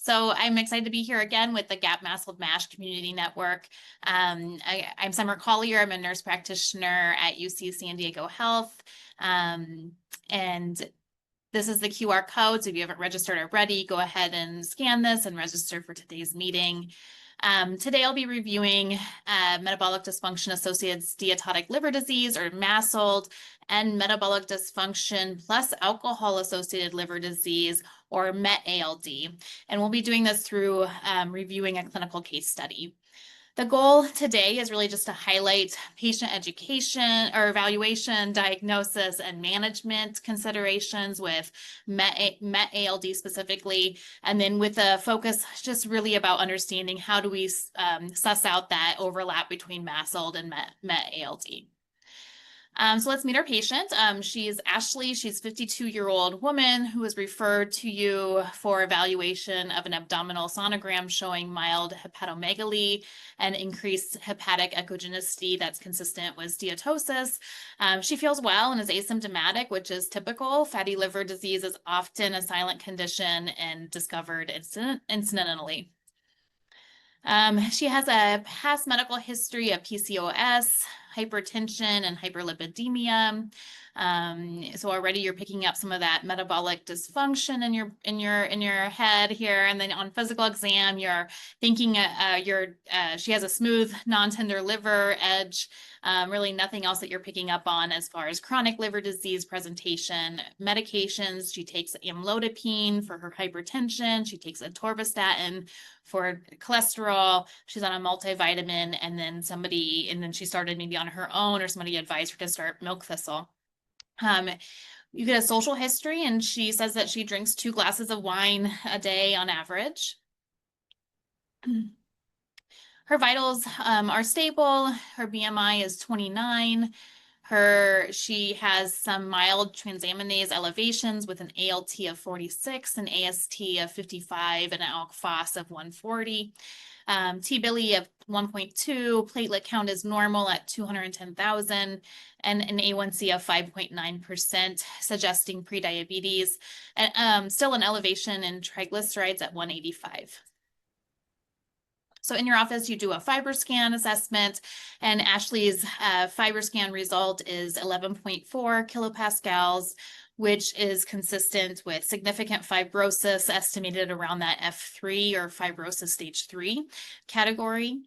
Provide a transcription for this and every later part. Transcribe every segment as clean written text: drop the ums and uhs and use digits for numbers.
So I'm excited to be here again with the GHAPP MASLD Community Network. I'm Summer Collier. I'm a nurse practitioner at UC San Diego Health. And this is the QR code. So if you haven't registered already, go ahead and scan this and register for today's meeting. Today I'll be reviewing metabolic dysfunction associated steatotic liver disease, or MASLD, and metabolic dysfunction plus alcohol associated liver disease, or MetALD. And we'll be doing this through reviewing a clinical case study. The goal today is really just to highlight patient education or evaluation, diagnosis, and management considerations with MetALD specifically, and then with a focus just really about understanding how do we suss out that overlap between MASLD and MetALD. So let's meet our patient. She's Ashley. She's a 52-year-old woman who was referred to you for evaluation of an abdominal sonogram showing mild hepatomegaly and increased hepatic echogenicity that's consistent with steatosis. She feels well and is asymptomatic, which is typical. Fatty liver disease is often a silent condition and discovered incidentally. She has a past medical history of PCOS, hypertension, and hyperlipidemia. So already you're picking up some of that metabolic dysfunction in your head here. And then on physical exam, you're thinking she has a smooth, non-tender liver edge. Really nothing else that you're picking up on as far as chronic liver disease presentation. Medications, she takes amlodipine for her hypertension. She takes atorvastatin for cholesterol. She's on a multivitamin, and then she started maybe on her own, or somebody advised her to start milk thistle. You get a social history, and she says that she drinks 2 glasses of wine a day on average. Her vitals are stable. Her BMI is 29. She has some mild transaminase elevations with an ALT of 46, an AST of 55, and an alk phos of 140. T-Billy of 1.2, platelet count is normal at 210,000, and an A1C of 5.9%, suggesting prediabetes, and still an elevation in triglycerides at 185. So in your office, you do a FibroScan assessment, and Ashley's FibroScan result is 11.4 kilopascals, which is consistent with significant fibrosis estimated around that F3 or fibrosis stage 3 category.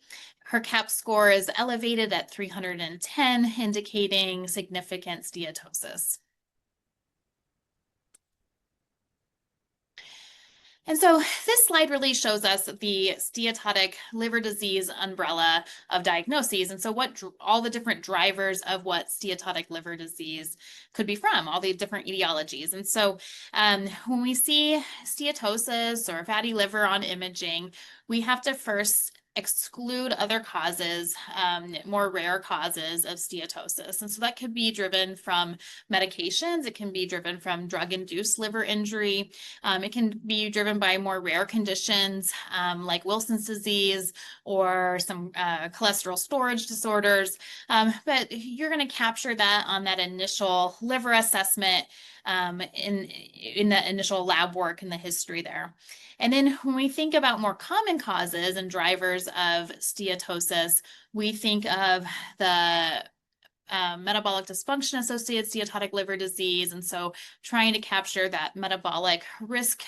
Her CAP score is elevated at 310, indicating significant steatosis. And so this slide really shows us the steatotic liver disease umbrella of diagnoses. And so what all the different drivers of what steatotic liver disease could be from, all the different etiologies. And so when we see steatosis or fatty liver on imaging, we have to first exclude other causes, more rare causes of steatosis. And so that could be driven from medications. It can be driven from drug-induced liver injury. It can be driven by more rare conditions like Wilson's disease or some cholesterol storage disorders. But you're going to capture that on that initial liver assessment in the initial lab work and the history there. And then when we think about more common causes and drivers of steatosis, we think of the metabolic dysfunction associated steatotic liver disease. And so trying to capture that metabolic risk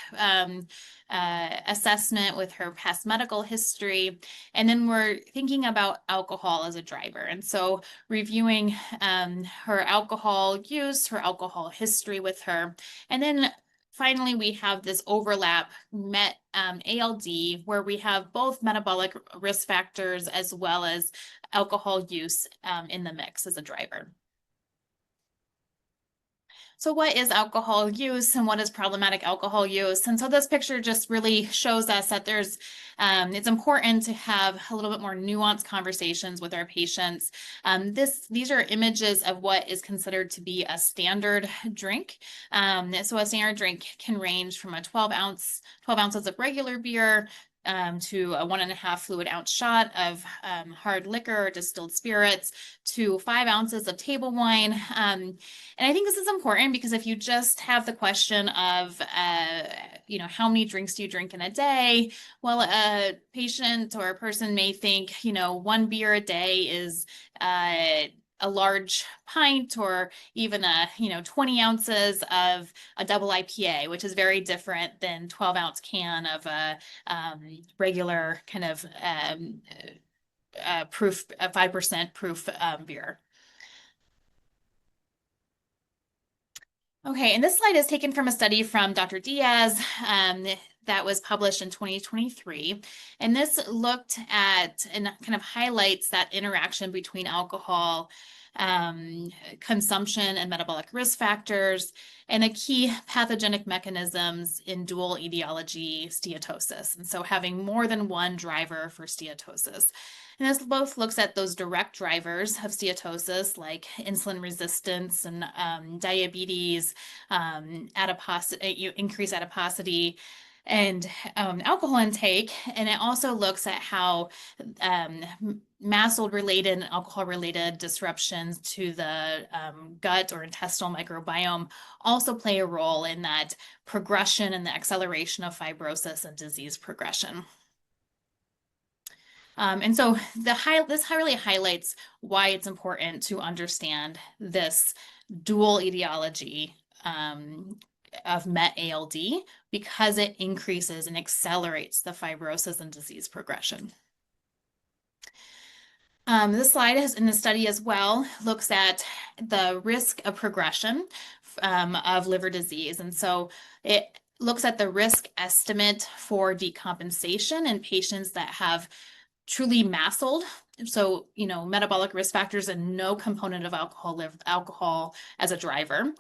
assessment with her past medical history. And then we're thinking about alcohol as a driver. And so reviewing her alcohol use, her alcohol history with her. And then finally, we have this overlap MetALD, where we have both metabolic risk factors as well as alcohol use in the mix as a driver. So what is alcohol use and what is problematic alcohol use? And so this picture just really shows us that it's important to have a little bit more nuanced conversations with our patients. These are images of what is considered to be a standard drink. So a standard drink can range from a 12 ounces of regular beer to a 1.5 fluid ounce shot of hard liquor or distilled spirits to 5 ounces of table wine. And I think this is important because if you just have the question of, how many drinks do you drink in a day? Well, a patient or a person may think, 1 beer a day is a large pint, or even 20 ounces of a double IPA, which is very different than 12-ounce can of a regular kind of proof, 5% proof beer. Okay, and this slide is taken from a study from Dr. Diaz that was published in 2023. And this looked at and kind of highlights that interaction between alcohol consumption and metabolic risk factors, and the key pathogenic mechanisms in dual etiology steatosis. And so having more than one driver for steatosis. And this both looks at those direct drivers of steatosis, like insulin resistance and diabetes, increased adiposity, and alcohol intake. And it also looks at how MASLD-related and alcohol-related disruptions to the gut or intestinal microbiome also play a role in that progression and the acceleration of fibrosis and disease progression. And so this really highlights why it's important to understand this dual etiology of MetALD, because it increases and accelerates the fibrosis and disease progression. This slide in the study as well looks at the risk of progression of liver disease. And so it looks at the risk estimate for decompensation in patients that have truly MASLD. So, metabolic risk factors and no component of alcohol as a driver,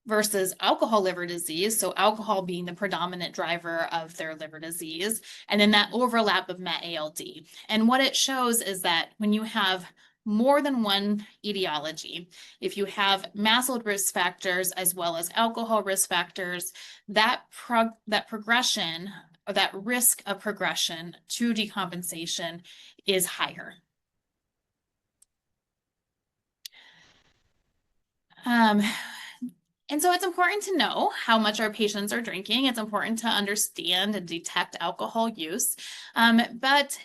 versus alcohol liver disease, so alcohol being the predominant driver of their liver disease, and then that overlap of MetALD. And what it shows is that when you have more than one etiology, if you have MASLD risk factors as well as alcohol risk factors, that progression, or that risk of progression to decompensation, is higher. And so it's important to know how much our patients are drinking. It's important to understand and detect alcohol use. But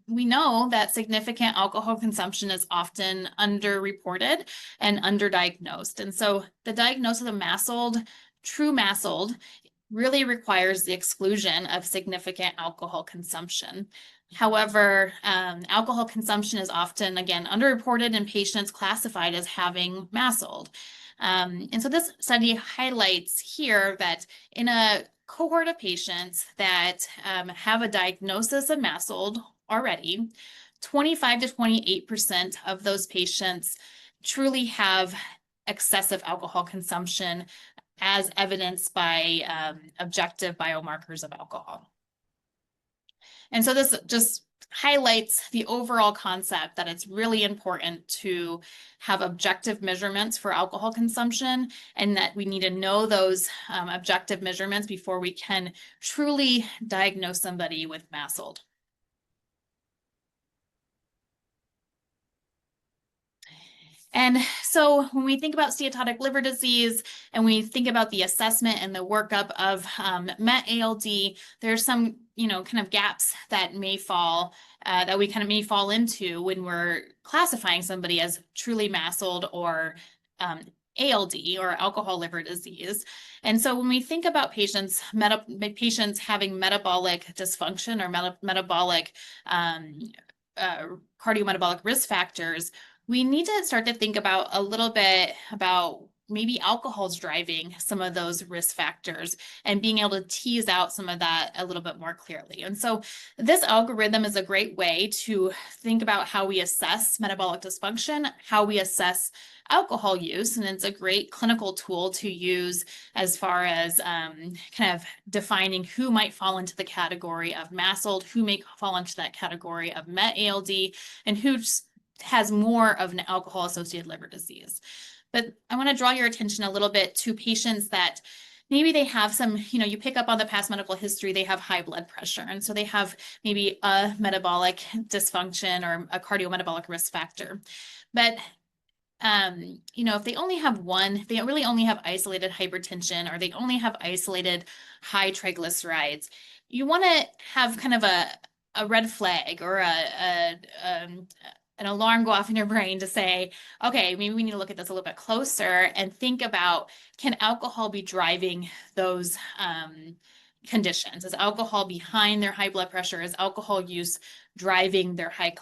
we know that significant alcohol consumption is often underreported and underdiagnosed. And so the diagnosis of MASLD, true MASLD, really requires the exclusion of significant alcohol consumption. However, alcohol consumption is often, again, underreported in patients classified as having MASLD. And so this study highlights here that in a cohort of patients that have a diagnosis of MASLD already, 25 to 28% of those patients truly have excessive alcohol consumption, as evidenced by objective biomarkers of alcohol. And so this just highlights the overall concept that it's really important to have objective measurements for alcohol consumption, and that we need to know those objective measurements before we can truly diagnose somebody with MASLD. And so when we think about steatotic liver disease and we think about the assessment and the workup of MetALD, there's some, kind of gaps that may fall, that we kind of may fall into when we're classifying somebody as truly MASLD or ALD, or alcohol liver disease. And so when we think about patients having metabolic dysfunction or metabolic cardiometabolic risk factors, we need to start to think about a little bit about maybe alcohol's driving some of those risk factors and being able to tease out some of that a little bit more clearly. And so this algorithm is a great way to think about how we assess metabolic dysfunction, how we assess alcohol use, and it's a great clinical tool to use as far as kind of defining who might fall into the category of MASLD, who may fall into that category of MetALD, and who has more of an alcohol-associated liver disease. But I want to draw your attention a little bit to patients that maybe they have some, you pick up on the past medical history, they have high blood pressure. And so they have maybe a metabolic dysfunction or a cardiometabolic risk factor. But if they only have one, they really only have isolated hypertension, or they only have isolated high triglycerides, you want to have kind of a red flag or an alarm go off in your brain to say, okay, maybe we need to look at this a little bit closer and think about, can alcohol be driving those conditions? Is alcohol behind their high blood pressure? Is alcohol use driving their high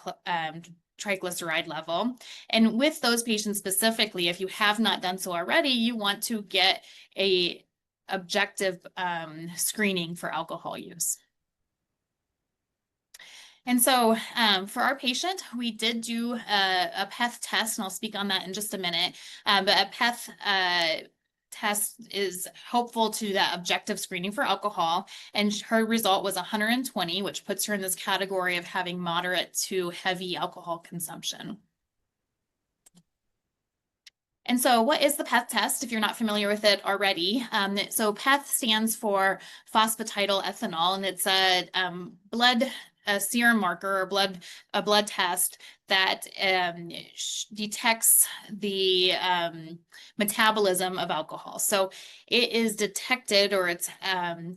triglyceride level? And with those patients specifically, if you have not done so already, you want to get a objective screening for alcohol use. And so for our patient, we did do a PEth test, and I'll speak on that in just a minute. But a PEth test is helpful to that objective screening for alcohol. And her result was 120, which puts her in this category of having moderate to heavy alcohol consumption. And so what is the PEth test, if you're not familiar with it already? So PEth stands for phosphatidylethanol, and it's a serum marker or a blood test that detects the metabolism of alcohol. So it is detected, or it's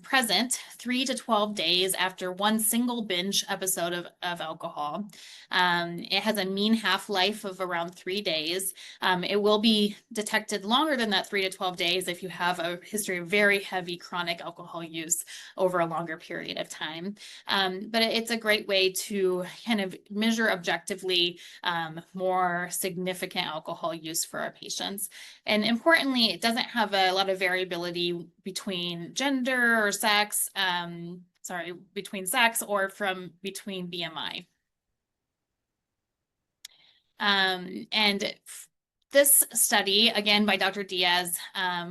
present 3 to 12 days after one single binge episode of alcohol. It has a mean half-life of around 3 days. It will be detected longer than that 3 to 12 days if you have a history of very heavy chronic alcohol use over a longer period of time. But it's a great way to kind of measure objectively more significant alcohol use for our patients. And importantly, it doesn't have a lot of variability between gender or sex, between sex or between BMI. And this study, again, by Dr. Diaz,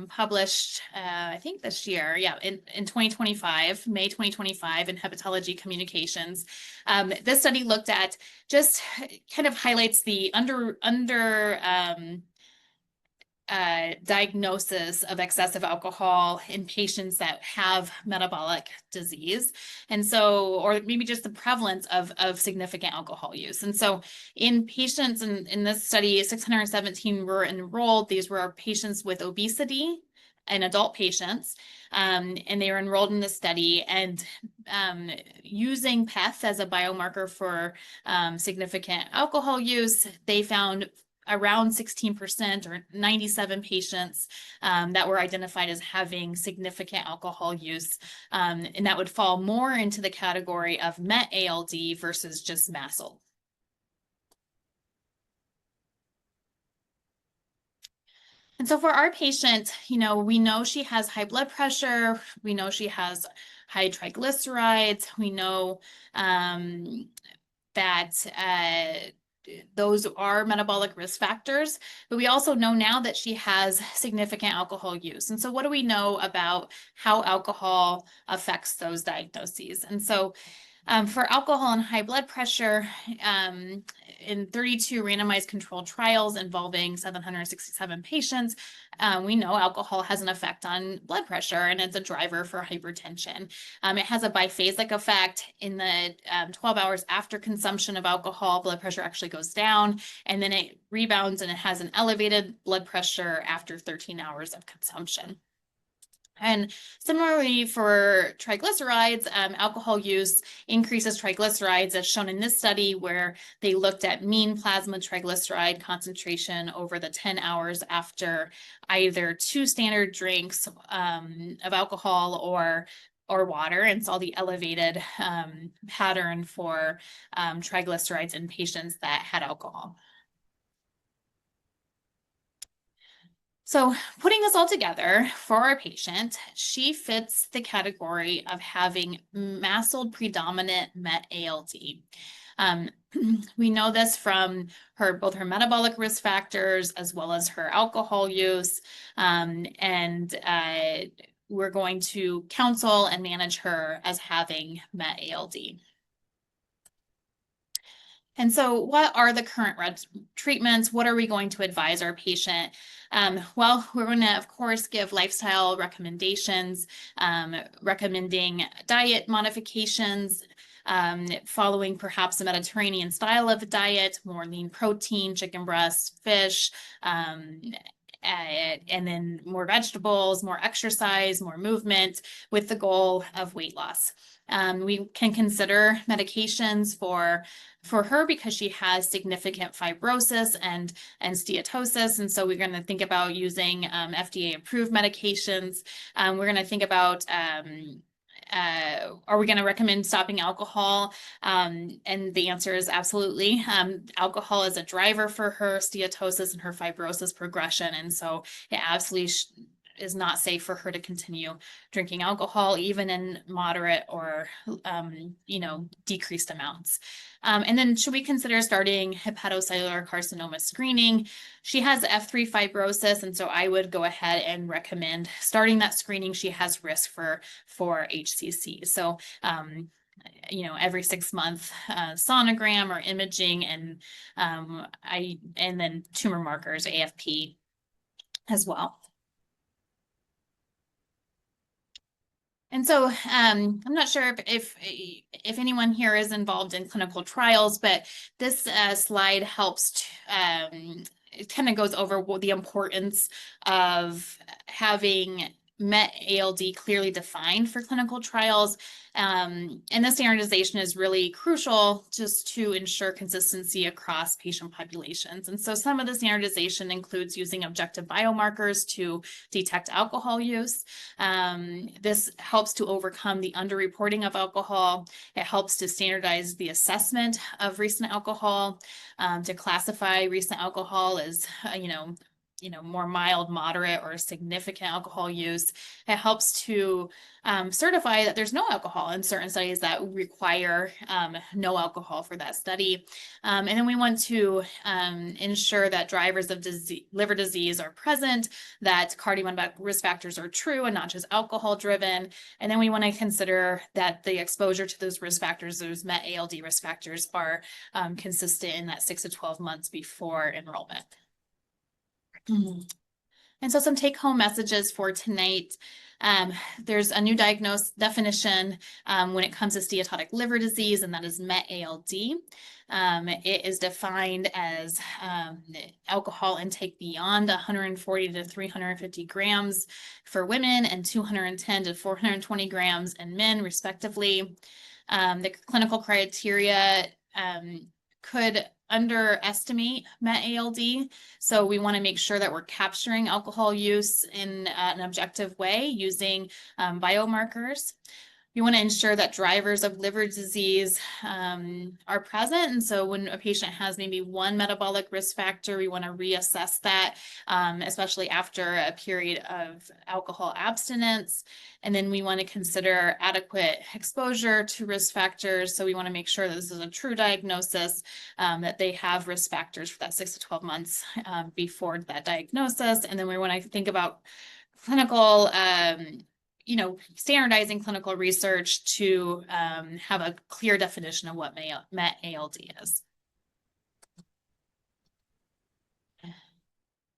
published, I think this year, in 2025, May 2025, in Hepatology Communications. This study looked at, just kind of highlights the diagnosis of excessive alcohol in patients that have metabolic disease. And so, or maybe just the prevalence of significant alcohol use. And so in patients in this study, 617 were enrolled. These were patients with obesity and adult patients. And they were enrolled in the study, and using PEth as a biomarker for significant alcohol use, they found around 16% or 97 patients that were identified as having significant alcohol use. And that would fall more into the category of MetALD versus just MASLD. And so for our patient, we know she has high blood pressure. We know she has high triglycerides. We know that those are metabolic risk factors, but we also know now that she has significant alcohol use. And so what do we know about how alcohol affects those diagnoses? And so for alcohol and high blood pressure, in 32 randomized controlled trials involving 767 patients, we know alcohol has an effect on blood pressure, and it's a driver for hypertension. It has a biphasic effect. In the 12 hours after consumption of alcohol, blood pressure actually goes down, and then it rebounds, and it has an elevated blood pressure after 13 hours of consumption. And similarly for triglycerides, alcohol use increases triglycerides, as shown in this study, where they looked at mean plasma triglyceride concentration over the 10 hours after either 2 standard drinks of alcohol or water, and saw the elevated pattern for triglycerides in patients that had alcohol. So putting this all together for our patient, she fits the category of having MASLD predominant MetALD. We know this from both her metabolic risk factors as well as her alcohol use, and we're going to counsel and manage her as having MetALD. And so what are the current treatments? What are we going to advise our patient? Well, we're going to, of course, give lifestyle recommendations, recommending diet modifications, following perhaps a Mediterranean style of diet, more lean protein, chicken breast, fish, and then more vegetables, more exercise, more movement with the goal of weight loss. We can consider medications for her because she has significant fibrosis and steatosis. And so we're going to think about using FDA approved medications. We're going to think about are we going to recommend stopping alcohol? And the answer is absolutely. Alcohol is a driver for her steatosis and her fibrosis progression. And so it absolutely is not safe for her to continue drinking alcohol, even in moderate or, decreased amounts. And then should we consider starting hepatocellular carcinoma screening? She has F3 fibrosis, and so I would go ahead and recommend starting that screening. She has risk for HCC. So, every 6 month sonogram or imaging, and then tumor markers, AFP as well. And so I'm not sure if anyone here is involved in clinical trials, but this slide helps it kind of goes over the importance of having MetALD clearly defined for clinical trials. And this standardization is really crucial just to ensure consistency across patient populations. And so some of the standardization includes using objective biomarkers to detect alcohol use. This helps to overcome the underreporting of alcohol. It helps to standardize the assessment of recent alcohol, to classify recent alcohol as, more mild, moderate, or significant alcohol use. It helps to certify that there's no alcohol in certain studies that require no alcohol for that study. And then we want to ensure that drivers of liver disease are present, that cardiometabolic risk factors are true and not just alcohol driven. And then we want to consider that the exposure to those risk factors, those MetALD risk factors, are consistent in that 6 to 12 months before enrollment. And so some take-home messages for tonight. There's a new definition when it comes to steatotic liver disease, and that is MetALD. It is defined as alcohol intake beyond 140 to 350 grams for women and 210 to 420 grams in men, respectively. The clinical criteria could underestimate MetALD. So we want to make sure that we're capturing alcohol use in an objective way using biomarkers. We want to ensure that drivers of liver disease are present. And so when a patient has maybe one metabolic risk factor, we want to reassess that, especially after a period of alcohol abstinence. And then we want to consider adequate exposure to risk factors. So we want to make sure that this is a true diagnosis, that they have risk factors for that 6 to 12 months before that diagnosis. And then we want to think about clinical standardizing clinical research to have a clear definition of what MetALD is.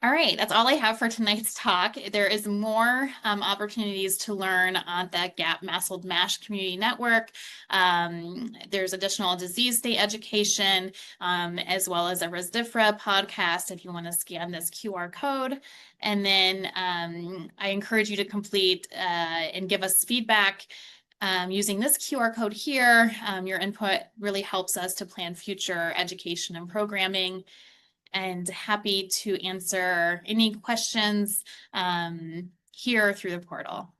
All right, that's all I have for tonight's talk. There is more opportunities to learn on the GHAPP MASLD MASH Community Network. There's additional disease state education, as well as a Resdifra podcast if you want to scan this QR code. And then I encourage you to complete and give us feedback using this QR code here. Your input really helps us to plan future education and programming. And happy to answer any questions here through the portal.